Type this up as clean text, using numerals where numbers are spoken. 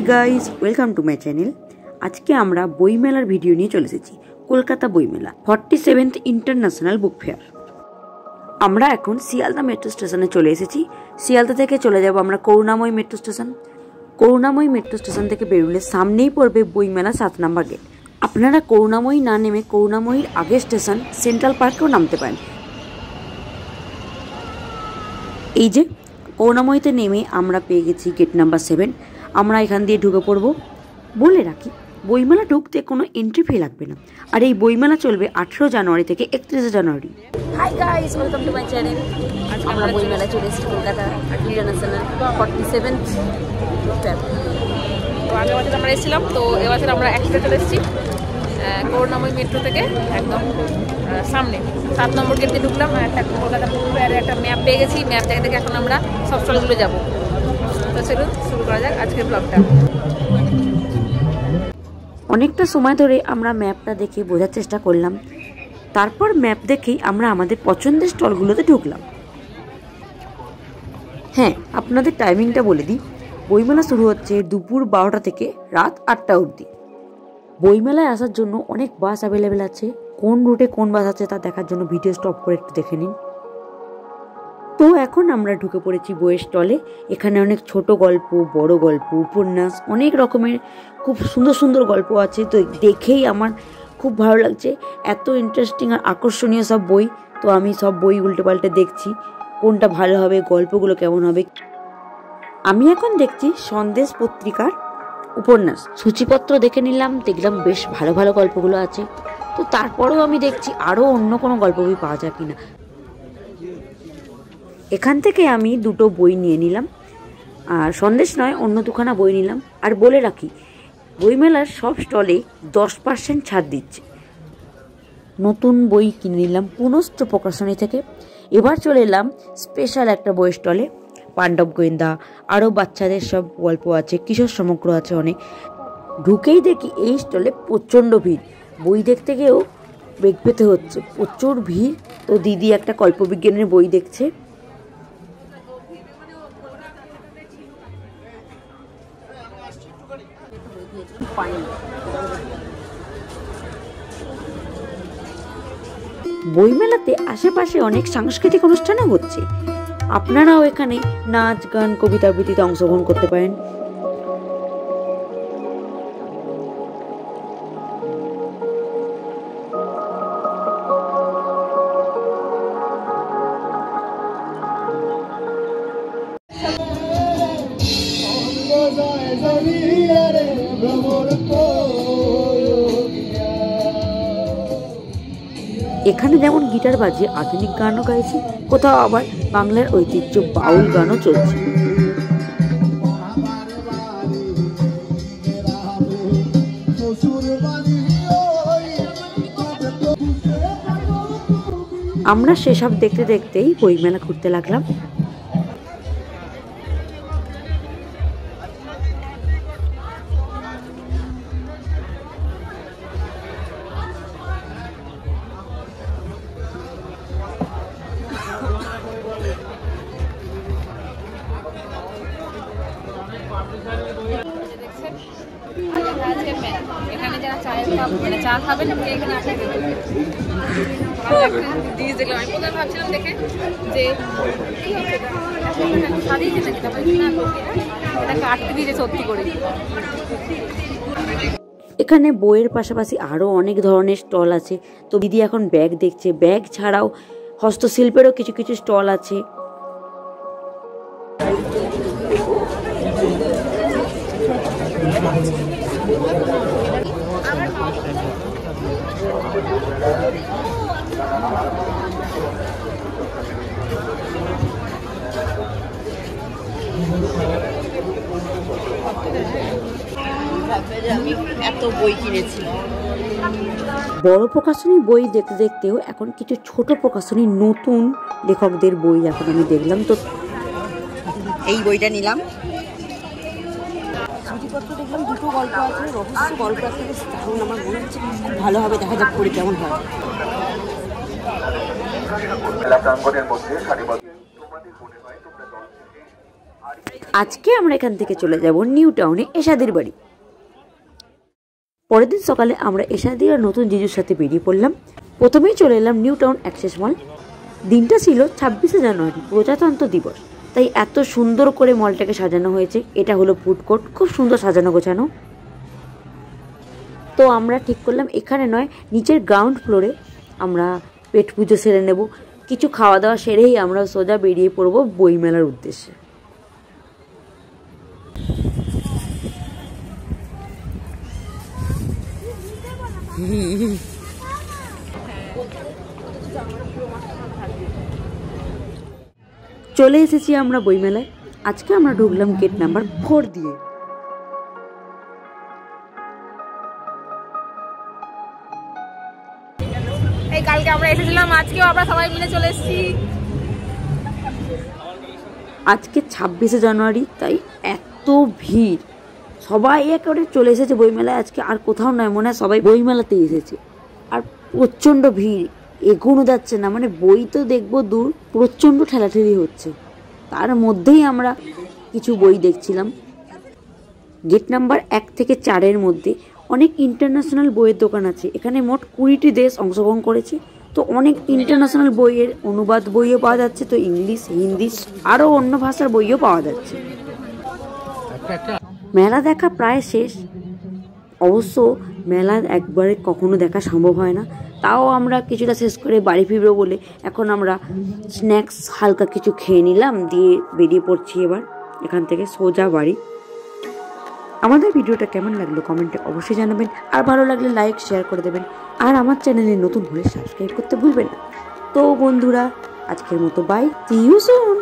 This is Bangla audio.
High guys welcome to my channel. आज के আমরা বইমেলার ভিডিও নিয়ে চলে এসেছি। কলকাতা বইমেলা 47th ইন্টারন্যাশনাল বুক ফেয়ার। আমরা এখন শিয়ালদা মেট্রো স্টেশনে চলে এসেছি। শিয়ালদা থেকে চলে যাব আমরা করুণাময়ী মেট্রো স্টেশন। করুণাময়ী মেট্রো স্টেশন থেকে বেরোলে সামনেই পড়বে বইমেলা 7 নম্বর গেট। আপনারা করুণাময়ী না নেমে করুণাময়ীর আগের স্টেশন সেন্ট্রাল পার্কেও নামতে পারেন। এই যে করুণাময়ীতে নেমে আমরা পেয়ে গেছি গেট নাম্বার 7। আমরা এখান দিয়ে ঢুকে পড়ব। বলে রাখি বইমেলা ঢুকতে কোনো এন্ট্রি ফি লাগবে না, আর এই বইমেলা চলবে 18 জানুয়ারি থেকে 31 January. Hi guys, welcome to my channel. আজ আমরা বইমেলা চলে এসেছি কলকাতা ইন্টারন্যাশনাল 47th ফেয়ার। তো আগের বছর আমরা এসেছিলাম, তো এবছর আমরা একসাথে চলে এসেছি করুণাময়ী মেট্রো থেকে একদম সামনে 7 নম্বর গেটে ঢুকলাম। একটা কলকাতা বুক ফেয়ারের একটা ম্যাপ পেয়ে গেছি। ম্যাপ থেকে এখন আমরা সব স্টলগুলো যাবো। তো চলুন শুরু করা যাক আজকের ব্লগটা। অনেকটা সময় ধরে আমরা ম্যাপটা দেখে বোঝার চেষ্টা করলাম, তারপর ম্যাপ দেখেই আমরা আমাদের পছন্দের স্টলগুলোতে ঢুকলাম। হ্যাঁ, আপনাদের টাইমিংটা বলে দিই। বইমেলা শুরু হচ্ছে দুপুর 12টা থেকে রাত 8টা অবধি। বইমেলায় আসার জন্য অনেক বাস অ্যাভেলেবেল আছে। কোন রুটে কোন বাস আছে তা দেখার জন্য ভিডিও স্টপ করে একটু দেখে নিন। তো এখন আমরা ঢুকে পড়েছি বইয়ের স্টলে। এখানে অনেক ছোট গল্প, বড় গল্প, উপন্যাস, অনেক রকমের খুব সুন্দর সুন্দর গল্প আছে। তো দেখেই আমার খুব ভালো লাগছে। এত ইন্টারেস্টিং আর আকর্ষণীয় সব বই। তো আমি সব বই উল্টে পাল্টে দেখছি কোনটা ভালো হবে, গল্পগুলো কেমন হবে। আমি এখন দেখছি সন্দেশ পত্রিকার উপন্যাস সূচিপত্র দেখে নিলাম, দেখলাম বেশ ভালো ভালো গল্পগুলো আছে। তো তারপরেও আমি দেখছি আরও অন্য কোনো গল্প বই পাওয়া যায় কিনা। এখান থেকে আমি দুটো বই নিয়ে নিলাম, আর সন্দেশ নয় অন্য দুখানা বই নিলাম। আর বলে রাখি বইমেলার সব স্টলে 10% ছাড় দিচ্ছে। নতুন বই কিনে নিলাম পুনশ্চ প্রকাশনী থেকে। এবার চলে এলাম স্পেশাল একটা বই স্টলে। পাণ্ডব গোয়েন্দা, আরও বাচ্চাদের সব গল্প আছে, কিশোর সমগ্র আছে অনেক। ঢুকেই দেখি এই স্টলে প্রচণ্ড ভিড়। বই দেখতে গিয়েও বেগ পেতে হচ্ছে, প্রচুর ভিড়। তো দিদি একটা কল্পবিজ্ঞানের বই দেখছে। বইমেলাতে আশেপাশে অনেক সাংস্কৃতিক অনুষ্ঠানও হচ্ছে। আপনারাও এখানে নাচ, গান, কবিতা আবৃত্তিতে অংশগ্রহণ করতে পারেন। এখানে যেমন গিটার বাজে আধুনিক গানও গাইছে, কোথাও আবার বাংলার ঐতিহ্য বাউল গানও চলছে। আমরা সেসব দেখতে দেখতেই বইমেলা ঘুরতে লাগলাম। এখানে যারা চা খাবেন এখানে আসা জিনিস দেখলাম। আমি প্রথমে ভাবছিলাম দেখে যে সারিয়েছে নাকি, তারপরে এটাকে আটকে দিয়েছে সত্যি করে। এখানে বইয়ের পাশাপাশি আরও অনেক ধরনের স্টল আছে। তো দিদি এখন ব্যাগ দেখছে। ব্যাগ ছাড়াও হস্তশিল্পেরও কিছু কিছু স্টল আছে। আমি এত বই কিনেছি। বড় প্রকাশনী বই দেখতে দেখতেও এখন কিছু ছোট প্রকাশনী নতুন লেখকদের বই এখন আমি দেখলাম। তো এই বইটা নিলাম। সূচিপত্র দেখলাম, দুটো গল্প আছে, রহস্য গল্প আছে। তখন আমার মনে হচ্ছে খুব ভালো হবে, দেখা যাক পড়ে কেমন হয়। আজকে আমরা এখান থেকে চলে যাব নিউ টাউনে এশাদির বাড়ি। পরের দিন সকালে আমরা এশাদি আর নতুন জিজুর সাথে বেরিয়ে পড়লাম। প্রথমেই চলে এলাম নিউ টাউন অ্যাক্সেস মল। দিনটা ছিল 26শে জানুয়ারি, প্রজাতন্ত্র দিবস, তাই এত সুন্দর করে মলটাকে সাজানো হয়েছে। এটা হলো ফুড কোর্ট, খুব সুন্দর সাজানো গোছানো। তো আমরা ঠিক করলাম এখানে নয়, নিচের গ্রাউন্ড ফ্লোরে আমরা পেট পুজো সেরে নেব। কিছু খাওয়া দাওয়া সেরেই আমরা সোজা বেরিয়ে পড়ব বইমেলার উদ্দেশ্যে। চলে এসেছি আমরা বইমেলায়। আজকে আমরা ঢুকলাম গেট নাম্বার 4 দিয়ে। এই কালকে আমরা এসেছিলাম, আজকেও আমরা সবাই মিলে চলে এসেছি। আজকে 26শে জানুয়ারি, তাই এত ভিড়, সবাই একেবারে চলে এসেছে বইমেলায়। আজকে আর কোথাও নয়, মনে হয় সবাই বইমেলাতে এসেছে। আর প্রচণ্ড ভিড়, এগোনো যাচ্ছে না, মানে বই তো দেখবো দূর, প্রচণ্ড ঠেলাঠেলি হচ্ছে। তার মধ্যেই আমরা কিছু বই দেখছিলাম। গেট নাম্বার 1 থেকে 4-এর মধ্যে অনেক ইন্টারন্যাশনাল বইয়ের দোকান আছে। এখানে মোট 20টি দেশ অংশগ্রহণ করেছে, তো অনেক ইন্টারন্যাশনাল বইয়ের অনুবাদ বইও পাওয়া যাচ্ছে, তো ইংলিশ, হিন্দি, আরও অন্য ভাষার বইও পাওয়া যাচ্ছে। মেলা দেখা প্রায় শেষ। অবশ্য মেলা একবারে কখনো দেখা সম্ভব হয় না, তাও আমরা কিছুটা শেষ করে বাড়ি ফিরবো বলে এখন আমরা স্ন্যাক্স হালকা কিছু খেয়ে নিলাম, দিয়ে বেরিয়ে পড়ছি এবার এখান থেকে সোজা বাড়ি। আমাদের ভিডিওটা কেমন লাগলো কমেন্টে অবশ্যই জানাবেন, আর ভালো লাগলে লাইক শেয়ার করে দেবেন, আর আমার চ্যানেলে নতুন হলে সাবস্ক্রাইব করতে ভুলবেন না। তো বন্ধুরা, আজকের মতো বাই, সি ইউ সুন।